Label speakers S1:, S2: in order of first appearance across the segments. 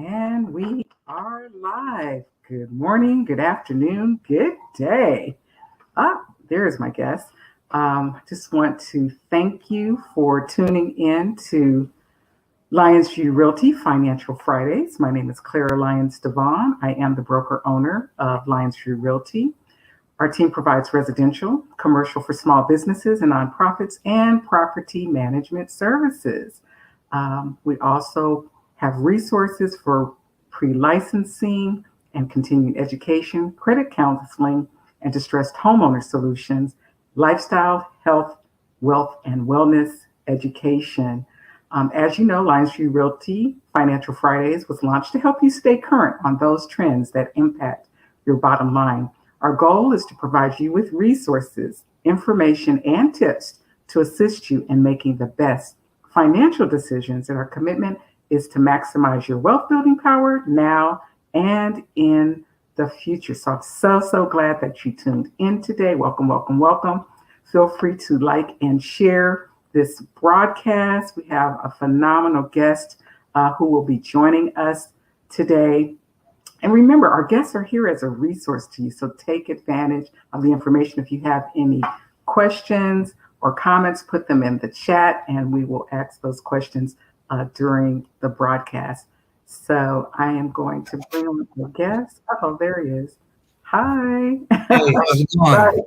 S1: And we are live. Good morning, good afternoon, good day. There's my guest. Just want to thank you for tuning in to Lyonsview Realty Financial Fridays. My name is Clara Lyons-DeVaughn. I am the broker owner of Lyonsview Realty. Our team provides residential, commercial for small businesses and nonprofits, and property management services. We also have resources for pre-licensing and continuing education, credit counseling, and distressed homeowner solutions, lifestyle, health, wealth, and wellness education. As you know, Lyonsview Realty Financial Fridays was launched to help you stay current on those trends that impact your bottom line. Our goal is to provide you with resources, information, and tips to assist you in making the best financial decisions. And our commitment is to maximize your wealth building power now and in the future. So I'm so glad that you tuned in today. Welcome, welcome, welcome. Feel free to like and share this broadcast. We have a phenomenal guest who will be joining us today. And remember, our guests are here as a resource to you. So take advantage of the information. If you have any questions or comments, put them in the chat and we will ask those questions during the broadcast. So I am going to bring on the guest. Oh, there he is. Hi.
S2: Hey, how's it going?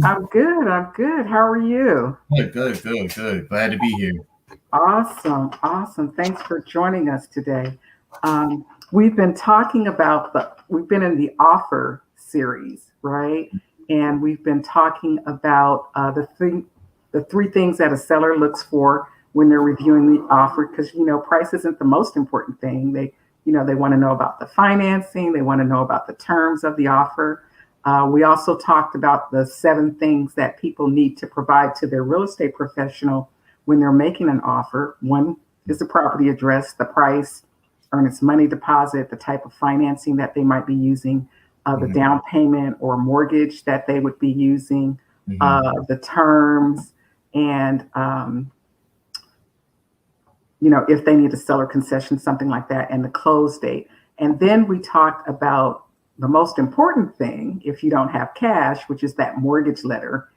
S1: I'm good. How are you?
S2: Good. Glad to be here.
S1: Awesome. Thanks for joining us today. We've been talking about we've been in the offer series, right? And we've been talking about the three things that a seller looks for when they're reviewing the offer, because price isn't the most important thing. They want to know about the financing, they want to know about the terms of the offer. We also talked about the 7 things that people need to provide to their real estate professional when they're making an offer. One is the property address, the price, earnest money deposit, the type of financing that they might be using, the down payment or mortgage that they would be using, the terms, and if they need a seller concession, something like that, and the close date. And then we talked about the most important thing, if you don't have cash, which is that mortgage letter,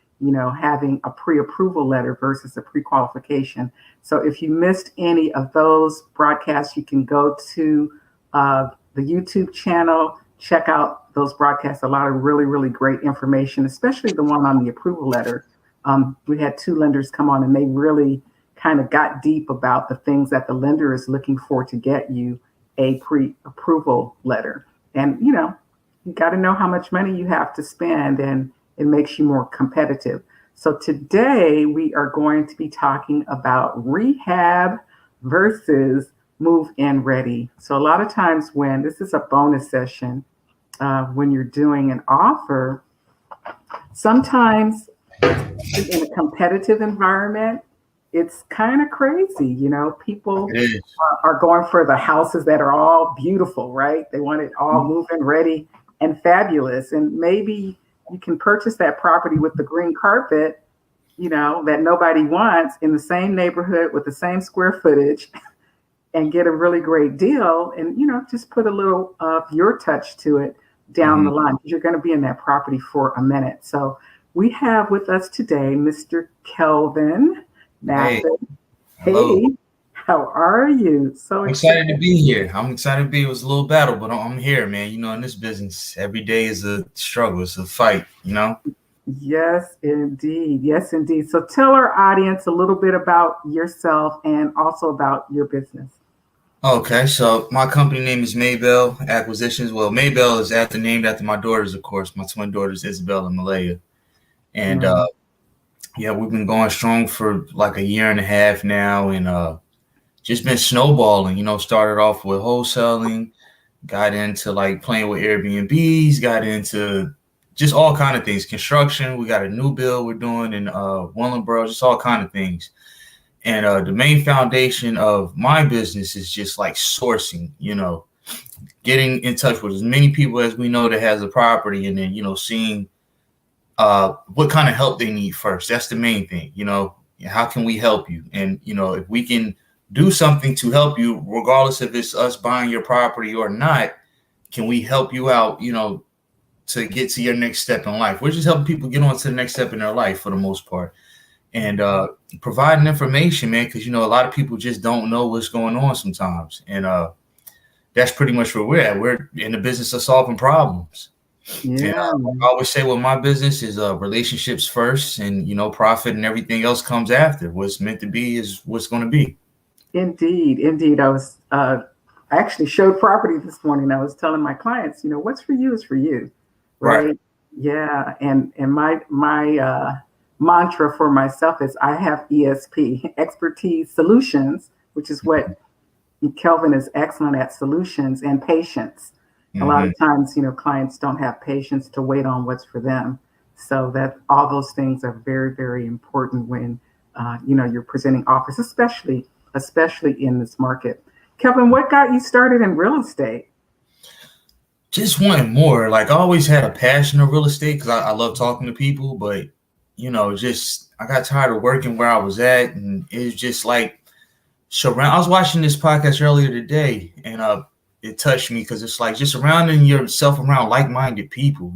S1: having a pre-approval letter versus a pre-qualification. So if you missed any of those broadcasts, you can go to the YouTube channel, check out those broadcasts. A lot of really great information, especially the one on the approval letter. We had 2 lenders come on and they really kind of got deep about the things that the lender is looking for to get you a pre-approval letter. And, you got to know how much money you have to spend, and it makes you more competitive. So today we are going to be talking about rehab versus move-in ready. So a lot of times when this is a bonus session, when you're doing an offer, sometimes in a competitive environment, it's kind of crazy. People are going for the houses that are all beautiful, right? They want it all move-in ready and fabulous. And maybe you can purchase that property with the green carpet, that nobody wants, in the same neighborhood with the same square footage, and get a really great deal. And, just put a little of your touch to it down the line, because you're going to be in that property for a minute. So we have with us today Mr. Kelvin Mathis. Hey, how are you? So
S2: excited to be here. I'm excited to be. It was a little battle, but I'm here, man. In this business, every day is a struggle. It's a fight,
S1: Yes, indeed. So tell our audience a little bit about yourself and also about your business.
S2: Okay, so my company name is Maybell Acquisitions. Well, Maybell is named after my daughters, of course, my twin daughters, Isabel and Malaya. And we've been going strong for like a year and a half now, and just been snowballing. Started off with wholesaling, got into like playing with Airbnbs, got into just all kind of things. Construction, we got a new build we're doing in Willingboro, just all kind of things. And the main foundation of my business is just like sourcing, getting in touch with as many people as we know that has a property, and then, seeing what kind of help they need first. That's the main thing. How can we help you? And, if we can do something to help you, regardless if it's us buying your property or not. Can we help you out, to get to your next step in life? We're just helping people get on to the next step in their life for the most part. And providing information, man, because, a lot of people just don't know what's going on sometimes. And that's pretty much where we're at. We're in the business of solving problems.
S1: Yeah.
S2: And I always say, well, my business is relationships first, and, profit and everything else comes after. What's meant to be is what's going to be.
S1: Indeed. I actually showed property this morning. I was telling my clients, what's for you is for you. Right. Yeah. And my mantra for myself is I have ESP, expertise, solutions, which is what Kelvin is excellent at, solutions, and patience. A lot of times, clients don't have patience to wait on what's for them. So that all those things are very, very important when, you're presenting offers, especially in this market. Kelvin, what got you started in real estate?
S2: Just wanting more. Like, I always had a passion of real estate because I love talking to people, but I got tired of working where I was at, and it was just like I was watching this podcast earlier today, and it touched me because it's like just surrounding yourself around like-minded people,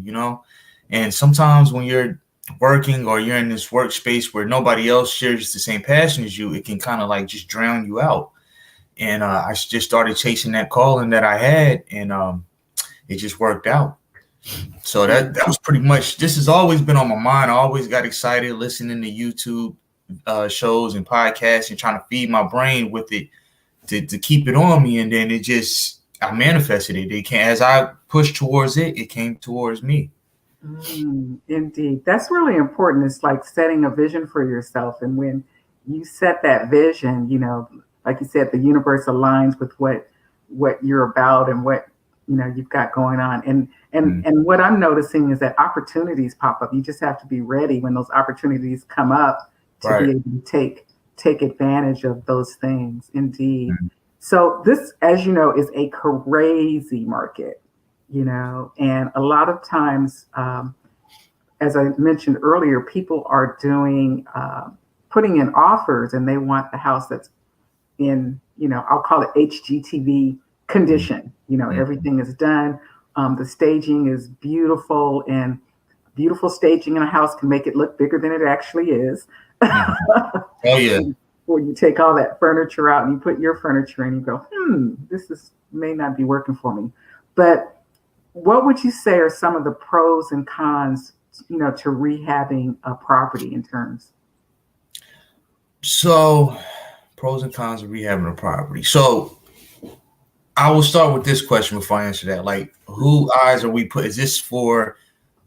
S2: and sometimes when you're working or you're in this workspace where nobody else shares the same passion as you, it can kind of like just drown you out. And I just started chasing that calling that I had, and it just worked out. So that was pretty much, this has always been on my mind. I always got excited listening to YouTube shows and podcasts and trying to feed my brain with it to keep it on me. And then I manifested it. As I pushed towards it, it came towards me.
S1: Indeed. That's really important. It's like setting a vision for yourself. And when you set that vision, like you said, the universe aligns with what you're about and what you've got going on. And what I'm noticing is that opportunities pop up. You just have to be ready when those opportunities come up to be able to take advantage of those things. Indeed. So this, as you know, is a crazy market, and a lot of times, as I mentioned earlier, people are putting in offers, and they want the house that's in, I'll call it HGTV condition. Everything is done. The staging is beautiful, and beautiful staging in a house can make it look bigger than it actually is.
S2: Oh, yeah.
S1: Or you take all that furniture out and you put your furniture in, you go, this may not be working for me. But what would you say are some of the pros and cons, to rehabbing a property in terms?
S2: So, pros and cons of rehabbing a property. So, I will start with this question before I answer that. Like, who eyes are we put? Is this for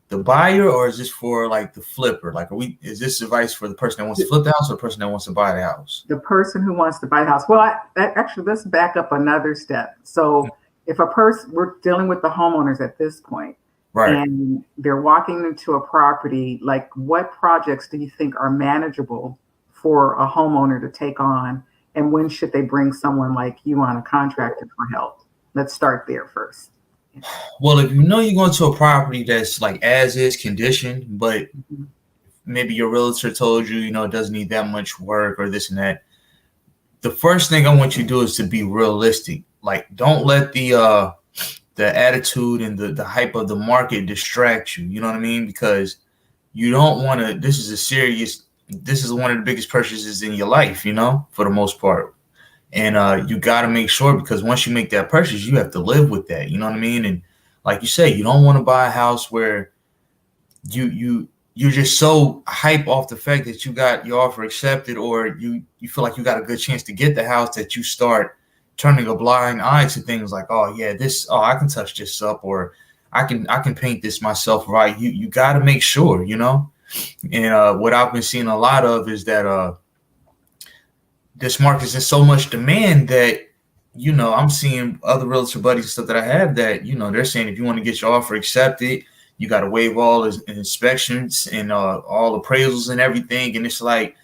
S2: the buyer or is this for like the flipper? Like, is this advice for the person that wants to flip the house or the person that wants to buy the house?
S1: The person who wants to buy the house. Well, actually, let's back up another step. So if we're dealing with the homeowners at this point, right, and they're walking into a property, like what projects do you think are manageable for a homeowner to take on? And when should they bring someone like you on, a contractor, for help? Let's start there first.
S2: Well, if you're going to a property that's like as is condition, but maybe your realtor told you, it doesn't need that much work or this and that, the first thing I want you to do is to be realistic. Like, don't let the attitude and the hype of the market distract you. You know what I mean? Because you don't want to. This is one of the biggest purchases in your life, for the most part. And you got to make sure, because once you make that purchase, you have to live with that. You know what I mean? And like you say, you don't want to buy a house where you're just so hype off the fact that you got your offer accepted, or you feel like you got a good chance to get the house, that you start turning a blind eye to things like, I can touch this up, or I can paint this myself, right? You got to make sure, And what I've been seeing a lot of is that this market is in so much demand that, I'm seeing other realtor buddies and stuff that I have that, they're saying if you want to get your offer accepted, you got to waive all the inspections and all appraisals and everything. And it's like,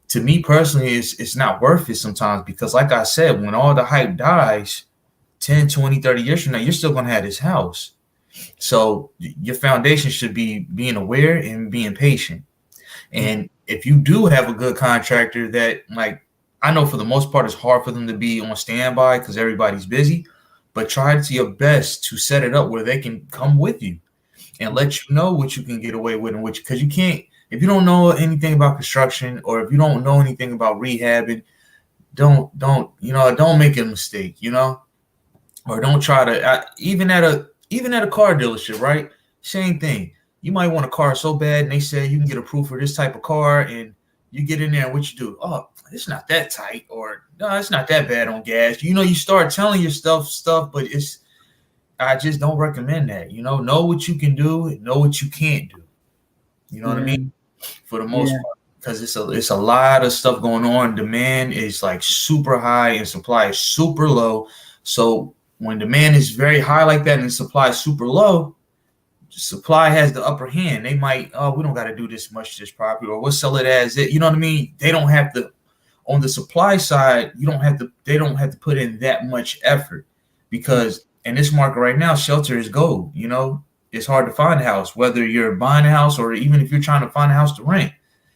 S2: to me personally, it's not worth it sometimes, because like I said, when all the hype dies 10, 20, 30 years from now, you're still going to have this house. So your foundation should be being aware and being patient. And if you do have a good contractor that, like, I know for the most part, it's hard for them to be on standby because everybody's busy, but try to your best to set it up where they can come with you and let you know what you can get away with and which, because you can't, if you don't know anything about construction or if you don't know anything about rehabbing, don't make a mistake, or don't try to, even at a car dealership, right? Same thing. You might want a car so bad and they say you can get approved for this type of car, and you get in there and what you do, oh, it's not that tight, or no, it's not that bad on gas. You start telling yourself stuff, but I just don't recommend that. Know what you can do and know what you can't do. You know what I mean? For the most part, because it's a lot of stuff going on. Demand is like super high and supply is super low. So when demand is very high like that and supply is super low, supply has the upper hand. They might, oh, we don't got to do this much to this property, or we'll sell it as it. You know what I mean? They don't have to. On the supply side, they don't have to put in that much effort, because in this market right now, shelter is gold. It's hard to find a house, whether you're buying a house or even if you're trying to find a house to rent.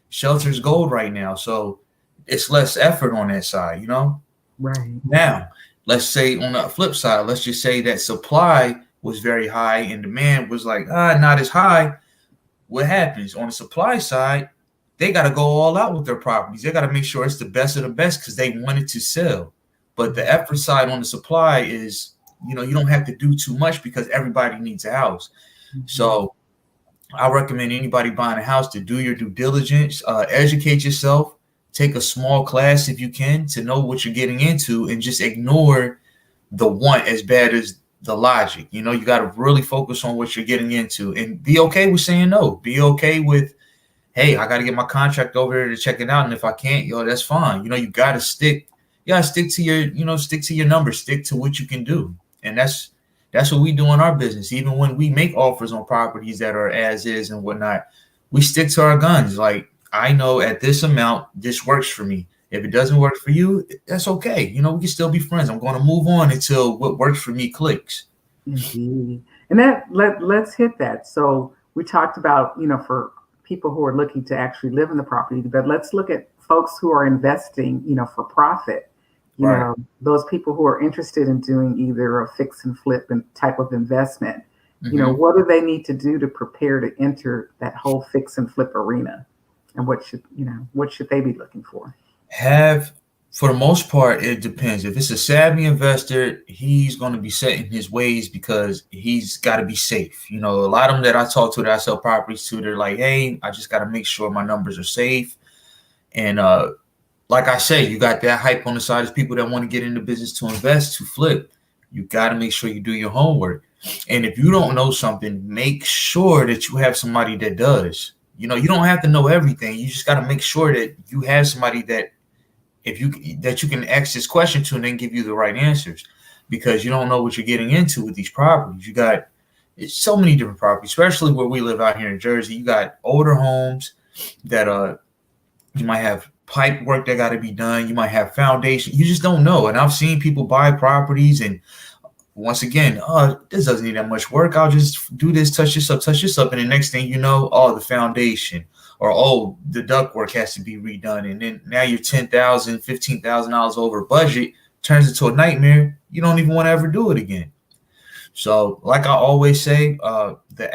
S2: Shelter is gold right now, so it's less effort on that side.
S1: Right.
S2: Now, let's say on the flip side, let's just say that supply was very high and demand was like not as high. What happens on the supply side? They got to go all out with their properties. They got to make sure it's the best of the best because they want it to sell. But the effort side on the supply is, you don't have to do too much because everybody needs a house. Mm-hmm. So I recommend anybody buying a house to do your due diligence, educate yourself, take a small class if you can to know what you're getting into, and just ignore the want as bad as the logic. You got to really focus on what you're getting into and be okay with saying no. Be okay with, hey, I got to get my contract over there to check it out. And if I can't, that's fine. You got to stick to your, stick to your numbers, stick to what you can do. And that's what we do in our business. Even when we make offers on properties that are as is and whatnot, we stick to our guns. Like, I know at this amount, this works for me. If it doesn't work for you, that's okay. We can still be friends. I'm going to move on until what works for me clicks.
S1: Indeed. And let's hit that. So we talked about, for people who are looking to actually live in the property, but let's look at folks who are investing, for profit. Those people who are interested in doing either a fix and flip and type of investment. Mm-hmm. What do they need to do to prepare to enter that whole fix and flip arena? And what should they be looking for?
S2: For the most part, it depends. If it's a savvy investor, he's going to be set in his ways because he's got to be safe. A lot of them that I talk to, that I sell properties to, they're like, hey, I just got to make sure my numbers are safe. And like I say, you got that hype on the side. There's people that want to get into business to invest, to flip. You got to make sure you do your homework. And if you don't know something, make sure that you have somebody that does. You don't have to know everything. You just got to make sure that you have somebody that you can ask this question to and then give you the right answers, because you don't know what you're getting into with these properties. It's so many different properties, especially where we live out here in Jersey. You got older homes that you might have pipe work that got to be done. You might have foundation. You just don't know. And I've seen people buy properties and once again, this doesn't need that much work. I'll just do this, touch this up. And the next thing you know, the foundation or, the ductwork has to be redone. And then now you're $10,000, $15,000 over budget, turns into a nightmare. You don't even want to ever do it again. So like I always say, the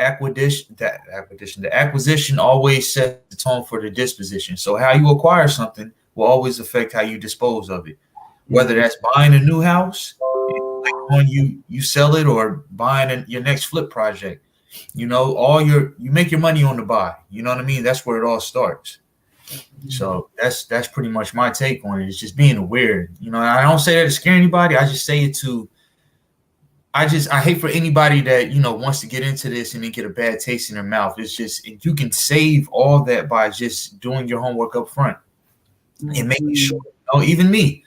S2: acquisition always sets the tone for the disposition. So how you acquire something will always affect how you dispose of it, whether that's buying a new house, like when you sell it, or buying your next flip project. You make your money on the buy. You know what I mean? That's where it all starts. So that's pretty much my take on it. It's just being aware. I don't say that to scare anybody. I just say it to. I hate for anybody that wants to get into this and then get a bad taste in their mouth. It's just, you can save all that by just doing your homework up front and making sure. Even me,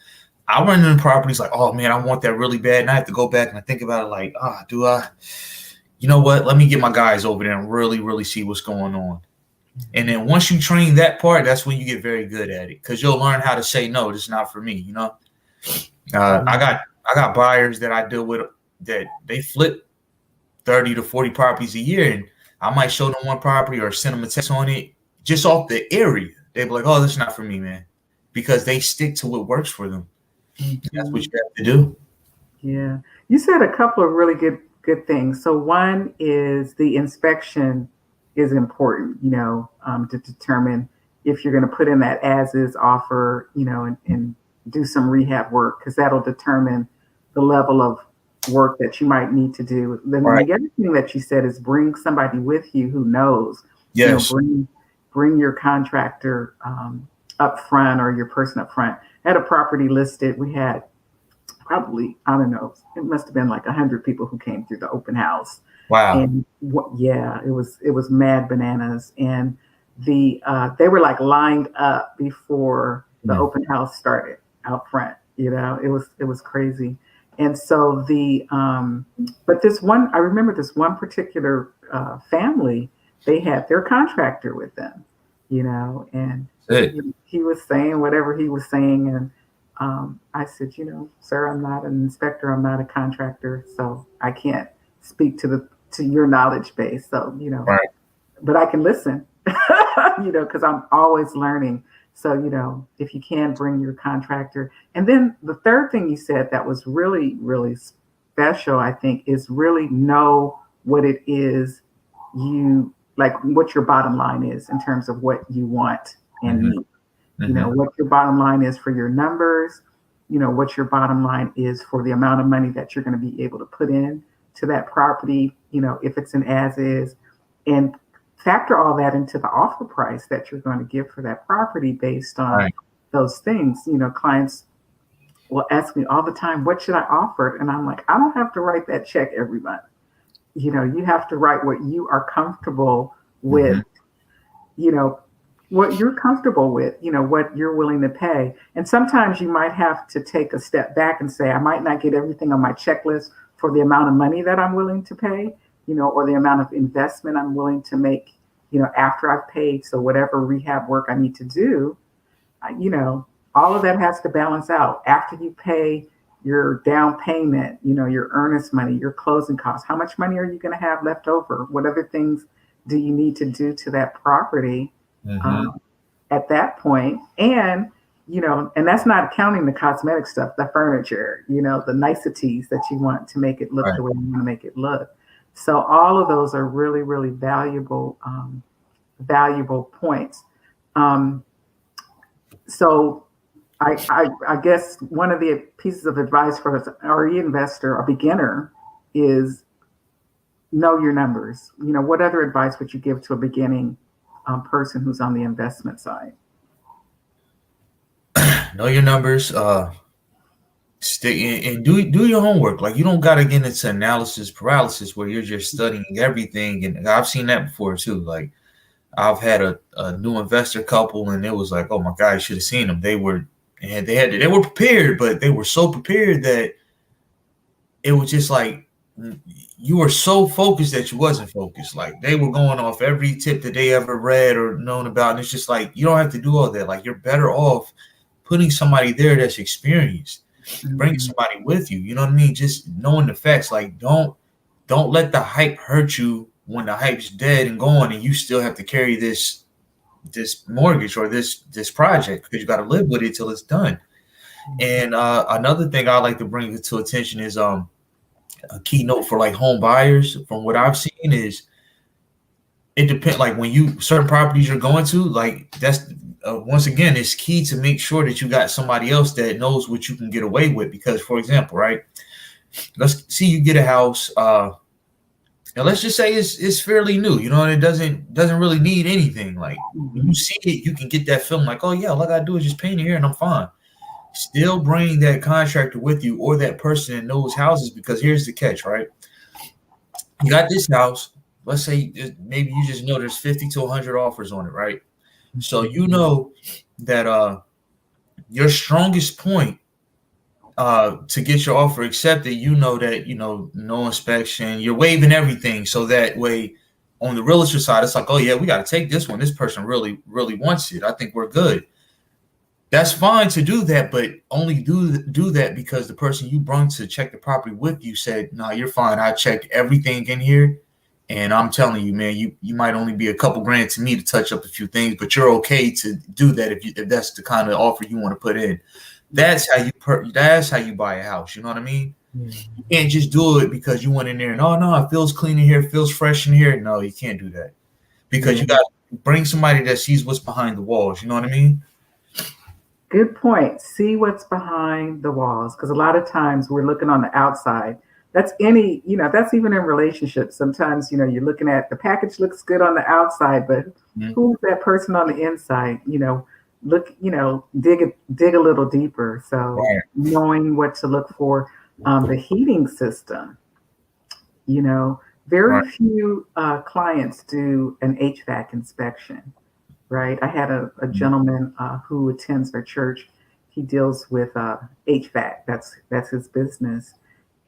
S2: I run into properties like, oh man, I want that really bad, and I have to go back and I think about it like, do I? You know what? Let me get my guys over there and really, really see what's going on. And then once you train that part, that's when you get very good at it, because you'll learn how to say no. This is not for me. I got buyers that I deal with that they flip 30 to 40 properties a year, and I might show them one property or send them a text on it just off the area. They be like, oh, this is not for me, man. because they stick to what works for them. That's what
S1: Mhm.
S2: you have to do.
S1: Yeah. You said a couple of really good things. So one is the inspection is important, to determine if you're going to put in that as is offer, and do some rehab work, because that'll determine the level of work that you might need to do. Then
S2: Right.
S1: the other thing that you said is bring somebody with you who knows,
S2: Yes.
S1: bring your contractor up front, or your person up front. At a property listed, we had probably, I don't know, it must have been like 100 people who came through the open house.
S2: Wow.
S1: And yeah, it was mad bananas. And they were like lined up before the
S2: Mm.
S1: open house started out front. It was crazy. And so but I remember this one particular family, they had their contractor with them, and
S2: That's it.
S1: he was saying whatever he was saying. And I said, sir, I'm not an inspector, I'm not a contractor, so I can't speak to your knowledge base. So,
S2: Right.
S1: but I can listen, because I'm always learning. So, if you can bring your contractor. And then the third thing you said that was really, really special, I think, is really know what it is you like, what your bottom line is in terms of what you want and
S2: Hmm.
S1: need.
S2: Hmm.
S1: What your bottom line is for your numbers, what your bottom line is for the amount of money that you're going to be able to put in to that property, if it's an as is, and factor all that into the offer price that you're going to give for that property based on
S2: Right.
S1: those things. Clients will ask me all the time, what should I offer? And I'm like, I don't have to write that check every month. You have to write what you are comfortable with,
S2: Hmm.
S1: you know, what you're comfortable with, what you're willing to pay. And sometimes you might have to take a step back and say, I might not get everything on my checklist for the amount of money that I'm willing to pay, or the amount of investment I'm willing to make, after I've paid. So whatever rehab work I need to do, all of that has to balance out after you pay your down payment, your earnest money, your closing costs. How much money are you going to have left over? What other things do you need to do to that property
S2: Hmm.
S1: um, at that point? And that's not counting the cosmetic stuff, the furniture, the niceties that you want to make it look
S2: Right.
S1: the way you want to make it look. So all of those are really, really valuable points. Um, so I guess one of the pieces of advice for an RE investor, a beginner, is know your numbers. What other advice would you give to a beginning person who's on the investment side?
S2: Know your numbers. Stick and do your homework. Like, you don't gotta get into analysis paralysis where you're just studying everything. And I've seen that before too. Like, I've had a new investor couple, and it was like, oh my God, you should have seen them. They were prepared, but they were so prepared that it was just like you were so focused that you wasn't focused. Like, they were going off every tip that they ever read or known about. And it's just like, you don't have to do all that. Like, you're better off putting somebody there that's experienced, bringing
S1: Mhm.
S2: somebody with you. You know what I mean? Just knowing the facts. Like, don't let the hype hurt you when the hype's dead and gone, and you still have to carry this mortgage or this project, because you got to live with it till it's done. And another thing I like to bring to attention is a keynote for like home buyers. From what I've seen, is it depends. Like, when you certain properties you're going to, like, that's once again, it's key to make sure that you got somebody else that knows what you can get away with. Because, for example, right, let's see, you get a house. Now let's just say it's fairly new, and it doesn't really need anything. Like, when you
S1: Mhm.
S2: see it, you can get that feeling like, oh yeah, all I gotta do is just paint it here and I'm fine. Still bring that contractor with you, or that person that knows houses, because here's the catch, right? You got this house. Let's say maybe you just know there's 50 to 100 offers on it, right? So
S1: Mhm.
S2: you know that your strongest point to get your offer accepted, that no inspection, you're waiving everything, so that way on the realtor side, it's like, oh yeah, we got to take this one. This person really, really wants it. I think we're good. That's fine to do that, but only do that because the person you brought to check the property with you said, no, you're fine. I checked everything in here. And I'm telling you, man, you might only be a couple grand to me to touch up a few things, but you're okay to do that if that's the kind of offer you want to put in. That's how you buy a house. You know what I mean?
S1: Yeah.
S2: You can't just do it because you went in there and, oh no, it feels clean in here, it feels fresh in here. No, you can't do that, because you got to bring somebody that sees what's behind the walls. You know what I mean?
S1: Good point. See what's behind the walls. Because a lot of times we're looking on the outside. That's that's even in relationships. Sometimes, you're looking at the package looks good on the outside, but who's that person on the inside? Look, dig a little deeper. So
S2: Right.
S1: knowing what to look for, the heating system, very
S2: Right.
S1: few clients do an HVAC inspection. Right. I had a gentleman who attends our church. He deals with HVAC. That's his business.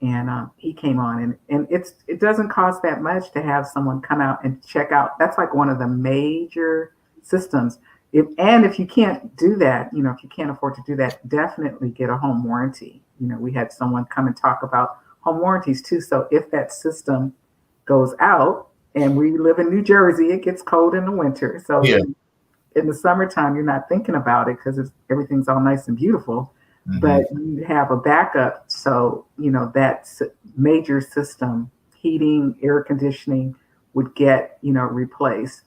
S1: And he came on, and it doesn't cost that much to have someone come out and check out. That's like one of the major systems. If you can't do that, if you can't afford to do that, definitely get a home warranty. We had someone come and talk about home warranties too. So if that system goes out, and we live in New Jersey, it gets cold in the winter. So
S2: Yeah.
S1: in the summertime, you're not thinking about it because everything's all nice and beautiful, but you have a backup. So, that major system, heating, air conditioning, would get, replaced.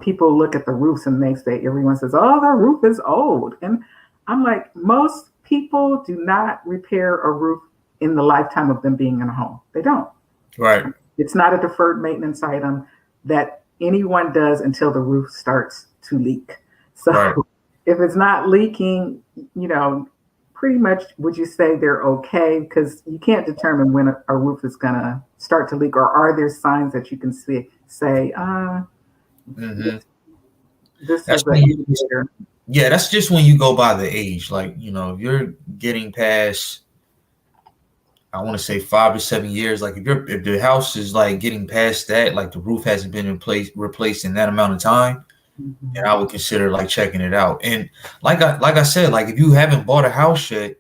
S1: People look at the roofs and they say, everyone says, oh, the roof is old. And I'm like, most people do not repair a roof in the lifetime of them being in a home. They don't.
S2: Right.
S1: It's not a deferred maintenance item that anyone does until the roof starts to leak. So
S2: Right.
S1: if it's not leaking, pretty much would you say they're okay? Because you can't determine when a roof is going to start to leak, or are there signs that you can say, this
S2: That's
S1: is an
S2: when you,
S1: indicator.
S2: yeah, that's just when you go by the age. Like, if you're getting past, I want to say 5 to 7 years, like if the house is like getting past that, like the roof hasn't been replaced in that amount of time, and I would consider like checking it out. And like I said, like if you haven't bought a house yet,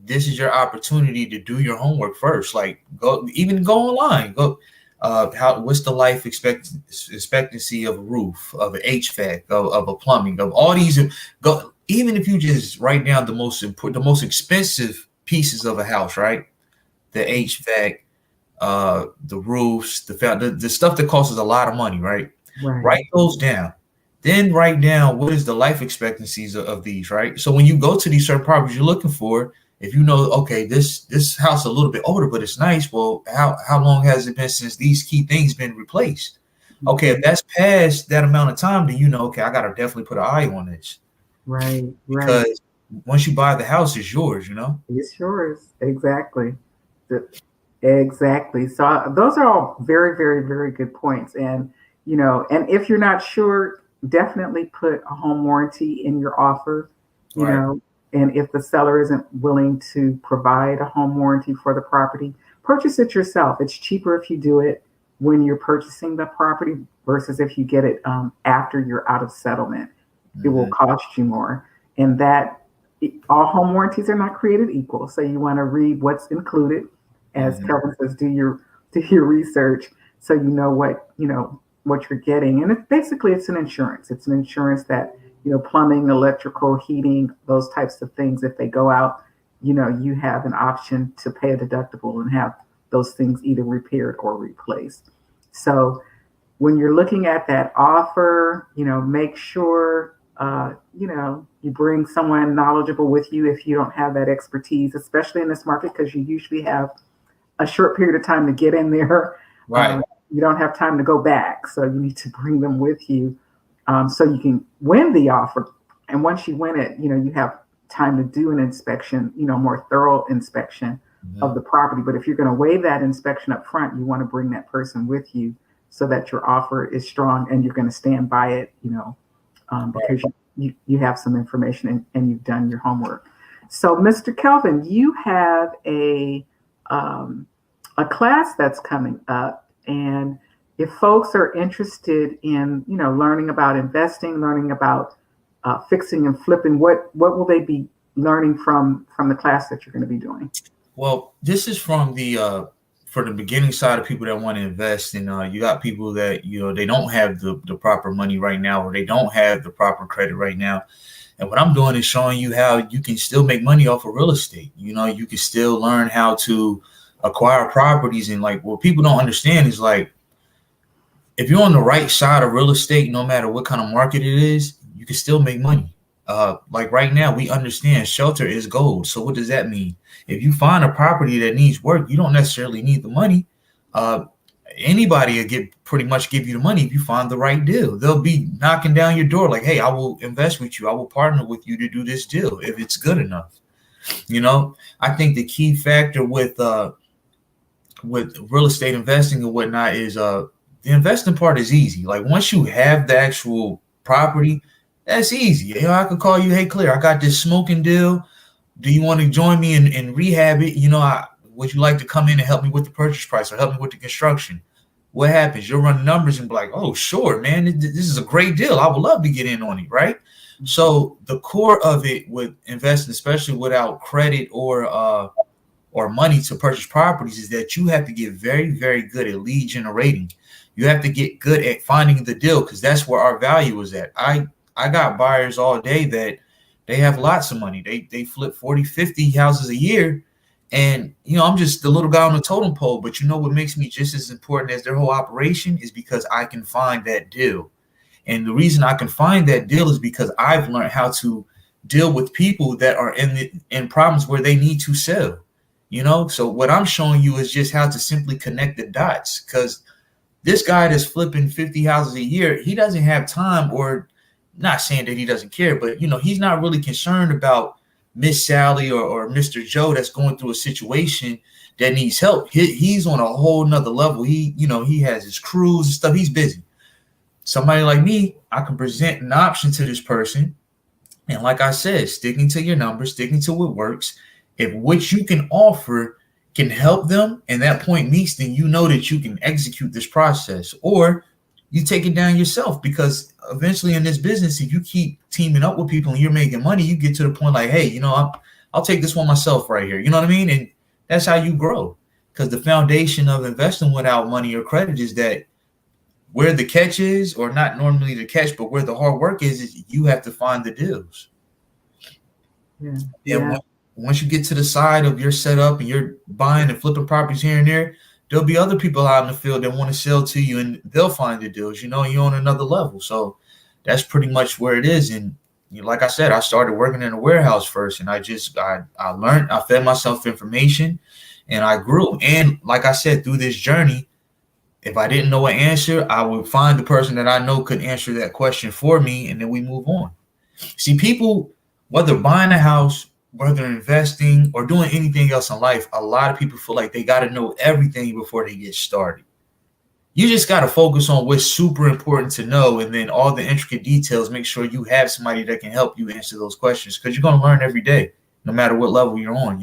S2: this is your opportunity to do your homework first. Like go online. What's the life expectancy of a roof, of an HVAC, of a plumbing, of all these. Even if you just write down the most expensive pieces of a house, right? The HVAC, the roofs, the stuff that costs a lot of money, right?
S1: Right.
S2: Write those down. Then write down what is the life expectancies of these, right? So when you go to these certain properties you're looking for, if you know, okay, this house a little bit older, but it's nice. Well, how long has it been since these key things been replaced? Okay, if that's past that amount of time, then okay, I gotta definitely put an eye on this.
S1: Right.
S2: Because once you buy the house, it's yours,
S1: It's yours. Exactly. Exactly. So those are all very, very, very good points. And, and if you're not sure, definitely put a home warranty in your offer,
S2: Right.
S1: and if the seller isn't willing to provide a home warranty for the property, purchase it yourself. It's cheaper if you do it when you're purchasing the property versus if you get it after you're out of settlement. It will cost you more. And all home warranties are not created equal. So you want to read what's included. As Kelvin says, do your research so you know what you're getting. And it's an insurance. It's an insurance that, plumbing, electrical, heating, those types of things, if they go out, you have an option to pay a deductible and have those things either repaired or replaced. So when you're looking at that offer, make sure, you bring someone knowledgeable with you if you don't have that expertise, especially in this market, because you usually have a short period of time to get in there.
S2: Right.
S1: You don't have time to go back. So you need to bring them with you so you can win the offer. And once you win it, you have time to do an inspection, more thorough inspection of the property. But if you're going to waive that inspection up front, you want to bring that person with you so that your offer is strong and you're going to stand by it, because you have some information and you've done your homework. So, Mr. Kelvin, you have a class that's coming up, and if folks are interested in learning about investing, learning about fixing and flipping, what will they be learning from the class that you're going to be doing?
S2: Well, this is from the for the beginning side of people that want to invest, and you got people that, they don't have the proper money right now, or they don't have the proper credit right now. And what I'm doing is showing you how you can still make money off of real estate. You can still learn how to acquire properties. And like, what people don't understand is, like, if you're on the right side of real estate, no matter what kind of market it is, you can still make money. Like right now, we understand shelter is gold. So what does that mean? If you find a property that needs work, you don't necessarily need the money. Anybody will pretty much give you the money if you find the right deal. They'll be knocking down your door like, hey, I will invest with you. I will partner with you to do this deal if it's good enough. I think the key factor with real estate investing and whatnot is the investing part is easy. Like, once you have the actual property, that's easy. I could call you, hey, Claire, I got this smoking deal. Do you want to join me and rehab it? Would you like to come in and help me with the purchase price or help me with the construction? What happens? You'll run numbers and be like, oh, sure, man, this is a great deal. I would love to get in on it, right? So the core of it with investing, especially without credit or money to purchase properties, is that you have to get very, very good at lead generating. You have to get good at finding the deal, because that's where our value is at. I got buyers all day that they have lots of money. They flip 40, 50 houses a year. And, I'm just the little guy on the totem pole. But what makes me just as important as their whole operation is because I can find that deal. And the reason I can find that deal is because I've learned how to deal with people that are in problems where they need to sell. So what I'm showing you is just how to simply connect the dots, because this guy that's flipping 50 houses a year, he doesn't have time, or not saying that he doesn't care, but, he's not really concerned about Miss Sally or Mr. Joe that's going through a situation that needs help. He's on a whole nother level. He has his crews and stuff. He's busy. Somebody like me, I can present an option to this person. And like I said, sticking to your numbers, sticking to what works. If what you can offer can help them and that point meets, then that you can execute this process. Or you take it down yourself, because eventually in this business, if you keep teaming up with people and you're making money, you get to the point like, hey, I'll take this one myself right here. You know what I mean? And that's how you grow, because the foundation of investing without money or credit is that where the catch is, or not normally the catch, but where the hard work is you have to find the deals. Yeah. Once you get to the side of your setup and you're buying and flipping properties here and there, there'll be other people out in the field that want to sell to you, and they'll find the deals. You're on another level. So that's pretty much where it is. And like I said, I started working in a warehouse first, and I learned, I fed myself information, and I grew. And like I said, through this journey, if I didn't know an answer, I would find the person that I know could answer that question for me, and then we move on. See, people, whether buying a house, whether investing or doing anything else in life, a lot of people feel like they got to know everything before they get started. You just got to focus on what's super important to know, and then all the intricate details, make sure you have somebody that can help you answer those questions, because you're going to learn every day, no matter what level you're on,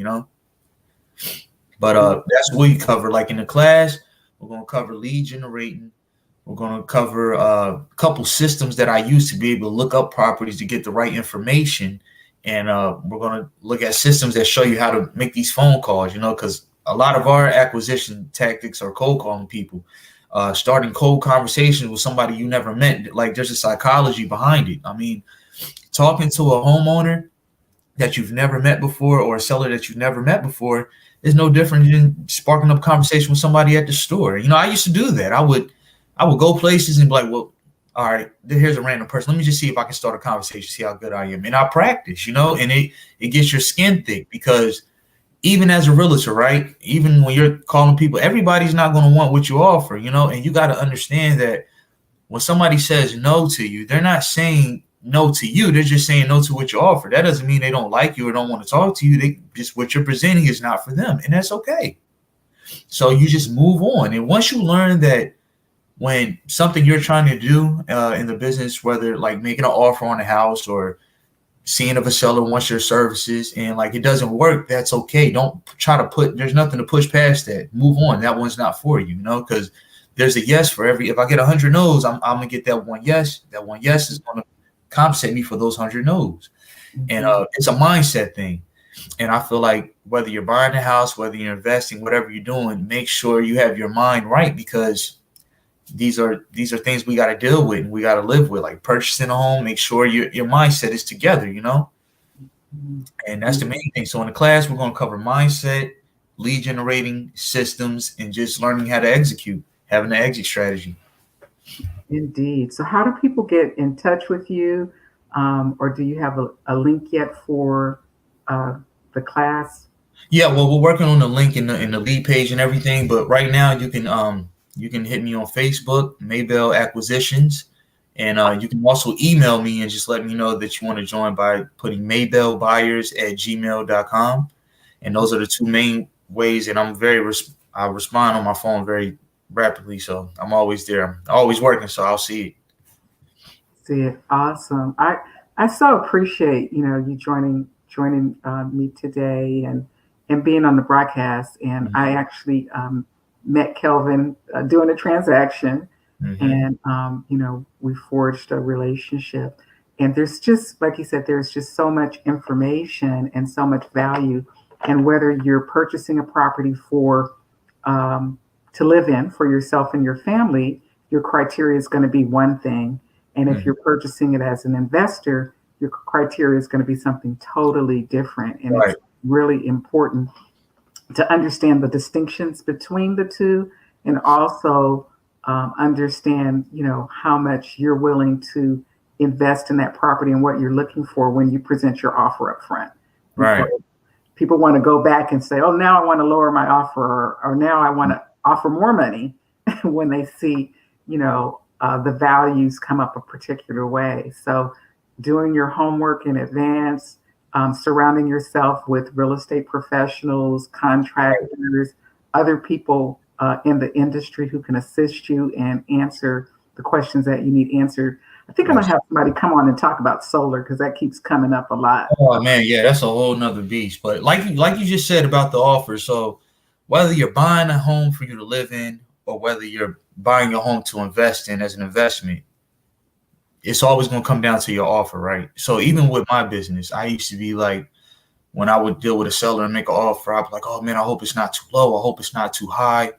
S2: But that's what we cover. Like in the class, we're going to cover lead generating. We're going to cover a couple systems that I use to be able to look up properties to get the right information. And we're going to look at systems that show you how to make these phone calls, because a lot of our acquisition tactics are cold calling people, starting cold conversations with somebody you never met. Like, there's a psychology behind it. I mean, talking to a homeowner that you've never met before, or a seller that you've never met before, is no different than sparking up conversation with somebody at the store. I used to do that. I would go places and be like, well, all right, here's a random person. Let me just see if I can start a conversation, see how good I am. And I practice, and it gets your skin thick, because even as a realtor, right, even when you're calling people, everybody's not going to want what you offer, and you got to understand that when somebody says no to you, they're not saying no to you. They're just saying no to what you offer. That doesn't mean they don't like you or don't want to talk to you. They just, what you're presenting is not for them, and that's okay. So you just move on. And once you learn that, when something you're trying to do in the business, whether like making an offer on a house or seeing if a seller wants your services, and like it doesn't work, that's okay. Don't try to there's nothing to push past that. Move on. That one's not for you, because there's a yes for every, if I get 100 no's, I'm going to get that one yes. That one yes is going to compensate me for those 100 no's. Mm-hmm. And it's a mindset thing. And I feel like whether you're buying a house, whether you're investing, whatever you're doing, make sure you have your mind right, because these are things we got to deal with and we got to live with. Like purchasing a home, make sure your mindset is together, and that's the main thing. So in the class, we're going to cover mindset, lead generating systems, and just learning how to execute, having an exit strategy.
S1: Indeed. So how do people get in touch with you? Or do you have a link yet for the class?
S2: Yeah, well, we're working on the link in the lead page and everything, but right now you can hit me on Facebook, Maybell Acquisitions, and you can also email me and just let me know that you want to join by putting maybellbuyers@gmail.com. And those are the two main ways. And I respond on my phone very rapidly, so I'm always there. I'm always working, so I'll see it.
S1: See it. Awesome. I so appreciate, you joining me today and being on the broadcast. And I actually met Kelvin doing a transaction, and we forged a relationship. And there's just, like you said, there's just so much information and so much value. And whether you're purchasing a property for to live in for yourself and your family, your criteria is going to be one thing. And if you're purchasing it as an investor, your criteria is going to be something totally different. And
S2: Right.
S1: It's really important to understand the distinctions between the two, and also understand, how much you're willing to invest in that property and what you're looking for when you present your offer up front.
S2: Right.
S1: Because people want to go back and say, oh, now I want to lower my offer, or now I want to offer more money when they see, the values come up a particular way. So doing your homework in advance, surrounding yourself with real estate professionals, contractors, other people in the industry who can assist you and answer the questions that you need answered. I think I'm going to have somebody come on and talk about solar, because that keeps coming up a lot.
S2: Oh man, yeah, that's a whole nother beast. But like you just said about the offer, so whether you're buying a home for you to live in or whether you're buying a home to invest in as an investment, it's always going to come down to your offer, right? So even with my business, I used to be like, when I would deal with a seller and make an offer, I'd be like, oh man, I hope it's not too low. I hope it's not too high.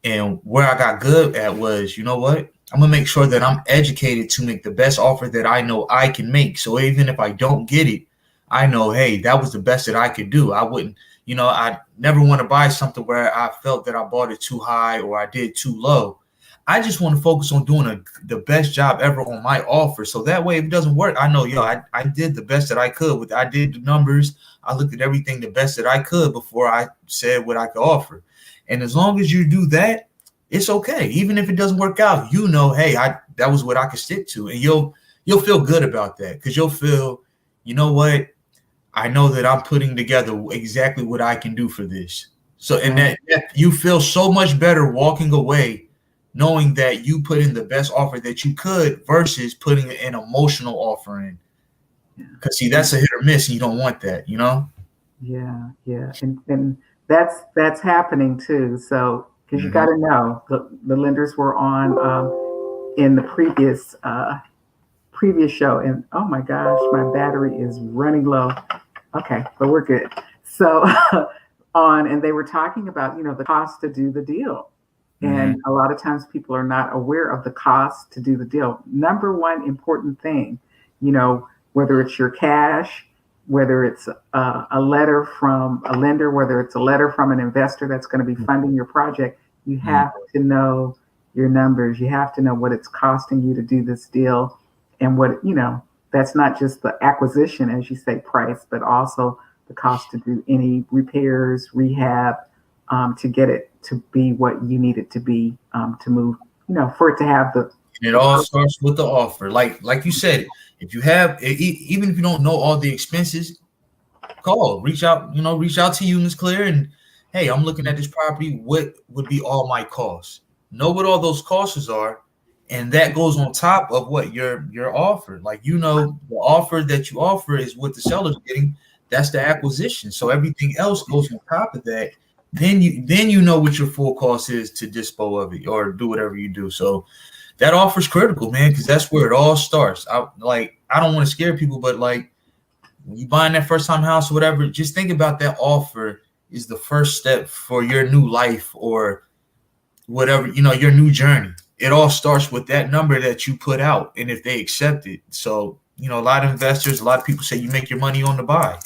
S2: And where I got good at was, you know what? I'm going to make sure that I'm educated to make the best offer that I know I can make. So even if I don't get it, I know, hey, that was the best that I could do. I wouldn't, I never want to buy something where I felt that I bought it too high or I did too low. I just want to focus on doing the best job ever on my offer. So that way, if it doesn't work, I know, I did the best that I could. I did the numbers. I looked at everything the best that I could before I said what I could offer. And as long as you do that, it's okay. Even if it doesn't work out, hey, that was what I could stick to. And you'll feel good about that, because you'll feel, you know what? I know that I'm putting together exactly what I can do for this. So, and that you feel so much better walking away knowing that you put in the best offer that you could versus putting an emotional offer in. Because see, that's a hit or miss, and you don't want that,
S1: Yeah, and that's happening too. So because you got to know the lenders were on in the previous show, and oh my gosh, my battery is running low. Okay, but we're good. So and they were talking about the cost to do the deal. And a lot of times people are not aware of the cost to do the deal. Number one important thing, whether it's your cash, whether it's a letter from a lender, whether it's a letter from an investor that's going to be funding your project, you have to know your numbers. You have to know what it's costing you to do this deal, and what, that's not just the acquisition, as you say, price, but also the cost to do any repairs, rehab, to get it to be what you need it to be, to move, for it to have the.
S2: And it all starts with the offer. Like you said, if you have, even if you don't know all the expenses, reach out to you, Ms. Claire, and hey, I'm looking at this property. What would be all my costs? Know what all those costs are, and that goes on top of what your offer. Like, the offer that you offer is what the seller's getting. That's the acquisition. So everything else goes on top of that. Then you know what your full cost is to dispose of it or do whatever you do. So that offer is critical, man, because that's where it all starts. I don't want to scare people, but like, when you buying that first time house or whatever, just think about that offer is the first step for your new life or whatever, your new journey. It all starts with that number that you put out and if they accept it. So, a lot of investors, a lot of people say you make your money on the buy,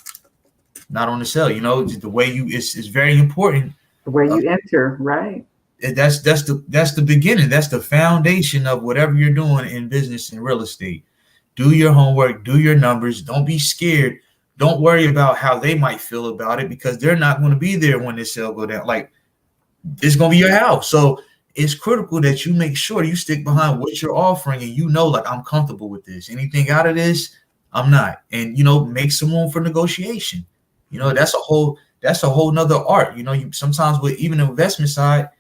S2: not on the sell. The way it's very important.
S1: The way you enter, right?
S2: That's the beginning. That's the foundation of whatever you're doing in business and real estate. Do your homework, do your numbers. Don't be scared. Don't worry about how they might feel about it because they're not going to be there when this sale go down. Like, it's going to be your house. So it's critical that you make sure you stick behind what you're offering and like, I'm comfortable with this. Anything out of this, I'm not. And, make some room for negotiation. That's a whole nother art. You sometimes with even the investment side,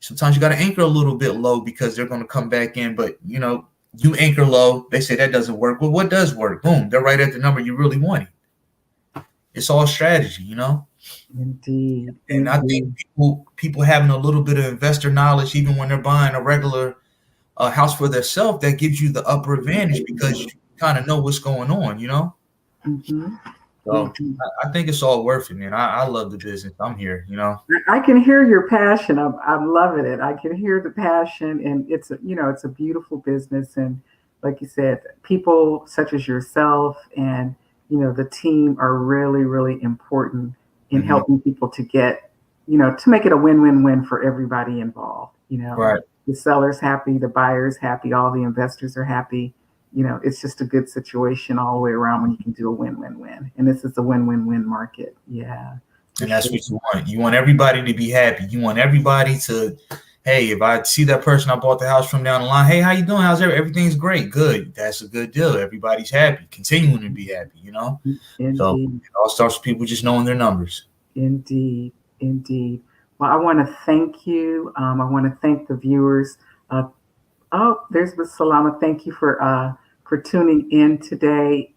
S2: sometimes you got to anchor a little bit low because they're going to come back in. But, you anchor low. They say that doesn't work. Well, what does work? Boom. They're right at the number you really want. It's all strategy,
S1: Indeed.
S2: And I think people having a little bit of investor knowledge, even when they're buying a regular house for themselves, that gives you the upper advantage because you kind of know what's going on,
S1: Mm-hmm.
S2: So I think it's all worth it, man. I love the business. I'm here,
S1: I can hear your passion. I'm loving it. I can hear the passion, and it's a beautiful business. And like you said, people such as yourself and the team are really, really important in helping people to get, to make it a win-win-win for everybody involved.
S2: Right.
S1: The seller's happy, the buyer's happy, all the investors are happy. It's just a good situation all the way around when you can do a win-win-win. And this is a win-win-win market. Yeah.
S2: And that's what you want. You want everybody to be happy. You want everybody to, hey, if I see that person I bought the house from down the line, hey, how you doing? How's everything's great? Good. That's a good deal. Everybody's happy, continuing to be happy,
S1: Indeed.
S2: So it all starts with people just knowing their numbers.
S1: Indeed. Well, I want to thank you. I want to thank the viewers. There's Ms. Salama. Thank you for tuning in today.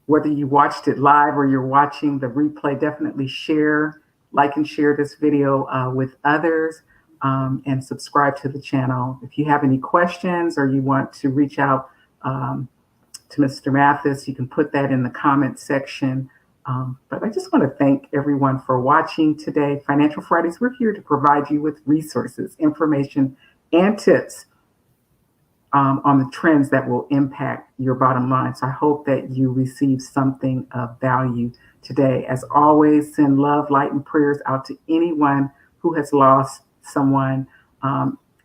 S1: Whether you watched it live or you're watching the replay, definitely like and share this video with others, and subscribe to the channel. If you have any questions or you want to reach out to Mr. Mathis, you can put that in the comment section. But I just want to thank everyone for watching today. Financial Fridays, we're here to provide you with resources, information, and tips on the trends that will impact your bottom line. So I hope that you receive something of value today. As always, send love, light, and prayers out to anyone who has lost someone.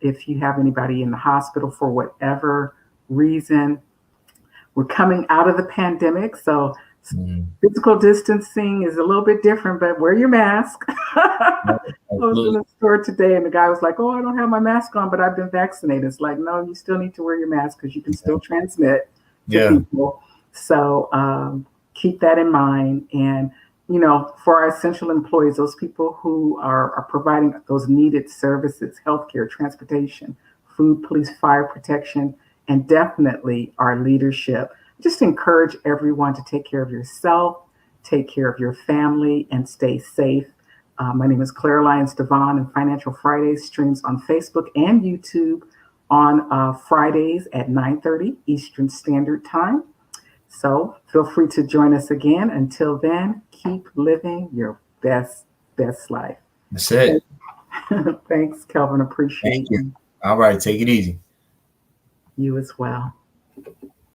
S1: If you have anybody in the hospital for whatever reason, we're coming out of the pandemic, so physical distancing is a little bit different, but wear your mask. I was in the store today and the guy was like, oh, I don't have my mask on, but I've been vaccinated. It's like, no, you still need to wear your mask because you can still transmit to people. So keep that in mind. And, for our essential employees, those people who are providing those needed services, healthcare, transportation, food, police, fire protection, and definitely our leadership. Just encourage everyone to take care of yourself, take care of your family, and stay safe. My name is Clara Lyons-DeVaughn, and Financial Fridays streams on Facebook and YouTube on Fridays at 9:30 Eastern Standard Time. So feel free to join us again. Until then, keep living your best life.
S2: That's it.
S1: Thanks, Kelvin. Appreciate you.
S2: All right. Take it easy.
S1: You as well.